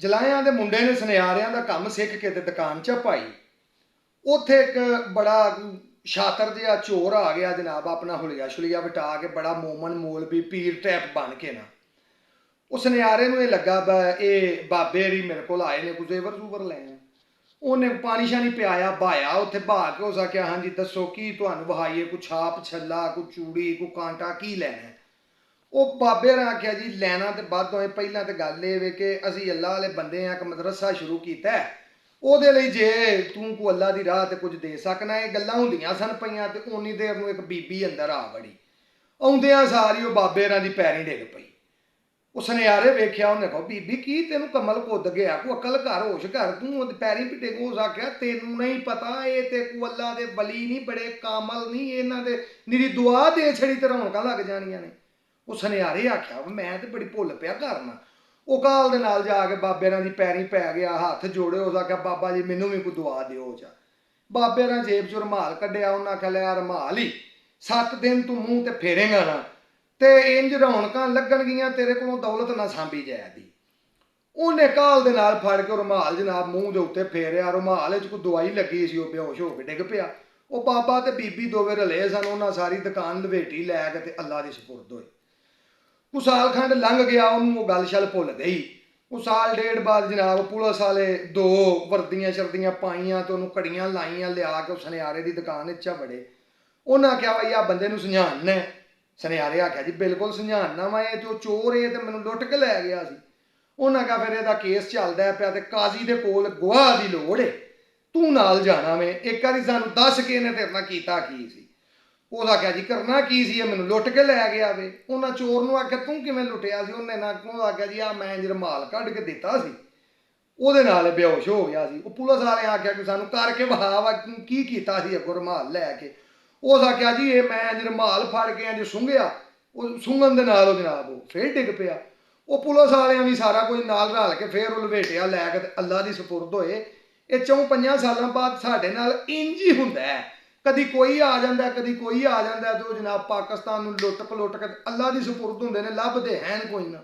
ਜਲਾਇਆਂ ਦੇ ਮੁੰਡੇ ਨੇ ਸੁਨਿਆਰਿਆਂ ਦਾ ਕੰਮ ਸਿੱਖ ਕੇ ਤੇ ਦੁਕਾਨ 'ਚ ਪਾਈ। ਉੱਥੇ ਇੱਕ ਬੜਾ ਸ਼ਾਤਰ ਜਿਹਾ ਚੋਰ ਆ ਗਿਆ ਜਨਾਬ, ਆਪਣਾ ਹੁਲੀਆ ਛੁਲੀਆ ਵਟਾ ਕੇ, ਬੜਾ ਮੋਮਨ ਮੌਲਵੀ ਪੀਰ ਟੈਪ ਬਣ ਕੇ ਨਾ। ਉਹ ਸੁਨਿਆਰੇ ਨੂੰ ਇਹ ਲੱਗਾ ਇਹ ਬਾਬੇ ਵੀ ਮੇਰੇ ਕੋਲ ਆਏ ਨੇ, ਕੁਝ ਜ਼ੇਵਰ ਜ਼ੂਵਰ ਲੈਣ। ਉਹਨੇ ਪਾਣੀ ਸ਼ਾਣੀ ਪਿਆਇਆ, ਬਹਾਇਆ ਉੱਥੇ, ਬਹਾ ਕੇ ਉਸ ਆਖਿਆ ਹਾਂਜੀ ਦੱਸੋ ਕੀ ਤੁਹਾਨੂੰ ਵਹਾਈਏ, ਕੋਈ ਛਾਪ ਛੱਲਾ, ਕੋਈ ਚੂੜੀ, ਕੋਈ ਕਾਂਟਾ, ਕੀ ਲੈਣਾ। ਉਹ ਬਾਬੇ ਨੇ ਆਖਿਆ ਜੀ ਲੈਣਾ ਤੇ ਵੱਧ ਹੋਏ, ਪਹਿਲਾਂ ਤਾਂ ਗੱਲ ਇਹ ਵੇ ਕਿ ਅਸੀਂ ਅੱਲਾ ਵਾਲੇ ਬੰਦੇ ਆ, ਇੱਕ ਮਦਰਸਾ ਸ਼ੁਰੂ ਕੀਤਾ, ਉਹਦੇ ਲਈ ਜੇ ਤੂੰ ਕੋ ਅੱਲਾ ਦੀ ਰਾਹ ਤੇ ਕੁਝ ਦੇ ਸਕਣਾ। ਇਹ ਗੱਲਾਂ ਹੁੰਦੀਆਂ ਸਨ ਪਈਆਂ ਤੇ ਉਨੀ ਦੇਰ ਨੂੰ ਇੱਕ ਬੀਬੀ ਅੰਦਰ ਆ ਵੜੀ। ਆਉਂਦਿਆਂ ਸਾਰੀ ਉਹ ਬਾਬੇ ਰਾਂ ਦੀ ਪੈਰੀ ਡਿੱਗ ਪਈ। ਉਹ ਸੁਨਿਆਰੇ ਵੇਖਿਆ, ਉਹਨੇ ਕਹੋ ਬੀਬੀ ਕੀ ਤੈਨੂੰ ਕਮਲ ਕੁੱਦ ਗਿਆ, ਕੋਈ ਅਕਲ ਘਰ ਹੋਸ਼ ਘਰ, ਤੂੰ ਉਹਦੇ ਪੈਰੀ ਵੀ ਡਿੱਗ। ਉਸ ਆਖਿਆ ਤੈਨੂੰ ਨਹੀਂ ਪਤਾ, ਇਹ ਤੇ ਕੋ ਅੱਲਾ ਦੇ ਵਲੀ ਨਹੀਂ, ਬੜੇ ਕਾਮਲ ਨਹੀਂ, ਇਹਨਾਂ ਦੇ ਨਿਰੀ ਦੁਆ ਦੇ ਛੜੀ ਤੇ ਰੌਣਕਾਂ ਲੱਗ ਜਾਣੀਆਂ ਨੇ। ਉਹ ਸੁਨਿਆਰੇ ਆਖਿਆ ਮੈਂ ਤੇ ਬੜੀ ਭੁੱਲ ਪਿਆ ਕਰਨਾ। ਉਹ ਕਾਲ ਦੇ ਨਾਲ ਜਾ ਕੇ ਬਾਬੇ ਰਾਂ ਦੀ ਪੈਰੀ ਪੈ ਗਿਆ, ਹੱਥ ਜੋੜੇ। ਉਸ ਆਖਿਆ ਬਾਬਾ ਜੀ ਮੈਨੂੰ ਵੀ ਕੋਈ ਦੁਆ ਦਿਓ ਜਾ। ਬਾਬੇ ਰਾਂ ਜੇਬ ਚੋਂ ਰੁਮਾਲ ਕੱਢਿਆ, ਉਹਨਾਂ ਆਖਿਆ ਲੈ ਰੁਮਾਲ ਹੀ, 7 ਦਿਨ ਤੂੰ ਮੂੰਹ ਤੇ ਫੇਰੇਗਾ ਨਾ ਤੇ ਇੰਜ ਰੌਣਕਾਂ ਲੱਗਣਗੀਆਂ, ਤੇਰੇ ਕੋਲੋਂ ਦੌਲਤ ਨਾ ਸਾਂਭੀ ਜਾਏਗੀ। ਉਹਨੇ ਕਾਲ ਦੇ ਨਾਲ ਫੜ ਕੇ ਰੁਮਾਲ ਜਨਾਬ ਮੂੰਹ ਦੇ ਉੱਤੇ ਫੇਰਿਆ, ਰੁਮਾਲ 'ਚ ਕੋਈ ਦਵਾਈ ਲੱਗੀ ਸੀ, ਉਹ ਬੇਹੋਸ਼ ਹੋ ਕੇ ਡਿੱਗ ਪਿਆ। ਉਹ ਬਾਬਾ ਤੇ ਬੀਬੀ ਦੋਵੇਂ ਰਲੇ ਸਨ, ਉਹਨਾਂ ਸਾਰੀ ਦੁਕਾਨ ਲਵੇਟੀ ਲੈ ਕੇ ਤੇ ਅੱਲਾ ਦੀ ਸਪੁਰਦ ਹੋਏ। ਕੁ ਸਾਲ ਖੰਡ ਲੰਘ ਗਿਆ, ਉਹਨੂੰ ਉਹ ਗੱਲ ਛਲ ਭੁੱਲ ਗਈ। ਉਹ ਸਾਲ ਡੇਢ ਬਾਅਦ ਜਨਾਬ ਪੁਲਿਸ ਵਾਲੇ 2 ਵਰਦੀਆਂ ਸ਼ਰਦੀਆਂ ਪਾਈਆਂ ਤੇ ਉਹਨੂੰ ਘੜੀਆਂ ਲਾਈਆਂ, ਲਿਆ ਕੇ ਉਹ ਸੁਨਿਆਰੇ ਦੀ ਦੁਕਾਨ ਵਿੱਚ ਵੜੇ। ਉਹਨਾਂ ਆਖਿਆ ਬਈ ਆ ਬੰਦੇ ਨੂੰ ਸੁਝਾਣਨਾ। ਸੁਨਿਆਰੇ ਆਖਿਆ ਜੀ ਬਿਲਕੁਲ ਸੁਝਾਣਨਾ ਵਾ, ਇਹ ਜੋ ਚੋਰ ਇਹ ਤੇ ਮੈਨੂੰ ਲੁੱਟ ਕੇ ਲੈ ਗਿਆ ਸੀ। ਉਹਨਾਂ ਆਖਿਆ ਫਿਰ ਇਹਦਾ ਕੇਸ ਚੱਲਦਾ ਪਿਆ ਤੇ ਕਾਜ਼ੀ ਦੇ ਕੋਲ ਗਵਾਹ ਦੀ ਲੋੜ ਏ, ਤੂੰ ਨਾਲ ਜਾਣਾ ਵੇ, ਇੱਕ ਵਾਰੀ ਸਾਨੂੰ ਦੱਸ ਕੇ ਇਹਨੇ ਤੇਰੇ ਨਾਲ ਕੀਤਾ ਕੀ ਸੀ। ਉਹਦਾ ਆਖਿਆ ਜੀ ਕਰਨਾ ਕੀ ਸੀ, ਇਹ ਮੈਨੂੰ ਲੁੱਟ ਕੇ ਲੈ ਗਿਆ ਵੇ। ਉਹਨਾਂ ਚੋਰ ਨੂੰ ਆਖਿਆ ਤੂੰ ਕਿਵੇਂ ਲੁੱਟਿਆ ਸੀ। ਉਹਨੇ ਨਾ ਕਿਉਂ ਆਖਿਆ ਜੀ ਆ ਮੈਂ ਰੁਮਾਲ ਕੱਢ ਕੇ ਦਿੱਤਾ ਸੀ, ਉਹਦੇ ਨਾਲ ਬੇਹੋਸ਼ ਹੋ ਗਿਆ ਸੀ। ਉਹ ਪੁਲਿਸ ਵਾਲੇ ਆਖਿਆ ਕਿ ਸਾਨੂੰ ਕਰਕੇ ਵਿਖਾ ਵਾ ਕੀ ਕੀਤਾ ਸੀ ਅੱਗੋਂ ਰੁਮਾਲ ਲੈ ਕੇ। ਉਸ ਆਖਿਆ ਜੀ ਇਹ ਮੈਂ ਰੁਮਾਲ ਫੜ ਕੇ ਇੰਜ ਸੁੰਘਿਆ, ਉਹ ਸੁੰਘਣ ਦੇ ਨਾਲ ਉਹ ਜਨਾਬ ਉਹ ਫੇਰ ਡਿੱਗ ਪਿਆ। ਉਹ ਪੁਲਿਸ ਵਾਲਿਆਂ ਵੀ ਸਾਰਾ ਕੁਝ ਨਾਲ ਰਲ ਕੇ ਫੇਰ ਉਹ ਲਵੇਟਿਆ ਲੈ ਕੇ ਤੇ ਅੱਲਾ ਦੀ ਸਪੁਰਦ ਹੋਏ। ਇਹ 4-5 ਸਾਲਾਂ ਬਾਅਦ ਸਾਡੇ ਨਾਲ ਇੰਜ ਹੀ ਹੁੰਦਾ ਹੈ, ਕਦੀ ਕੋਈ ਆ ਜਾਂਦਾ, ਕਦੀ ਕੋਈ ਆ ਜਾਂਦਾ ਤੇ ਉਹ ਜਨਾਬ ਪਾਕਿਸਤਾਨ ਨੂੰ ਲੁੱਟ ਪਲੁੱਟ ਕੇ ਅੱਲਾ ਦੀ ਸਪੁਰਦ ਹੁੰਦੇ ਨੇ, ਲੱਭਦੇ ਹੈ ਕੋਈ ਨਾ।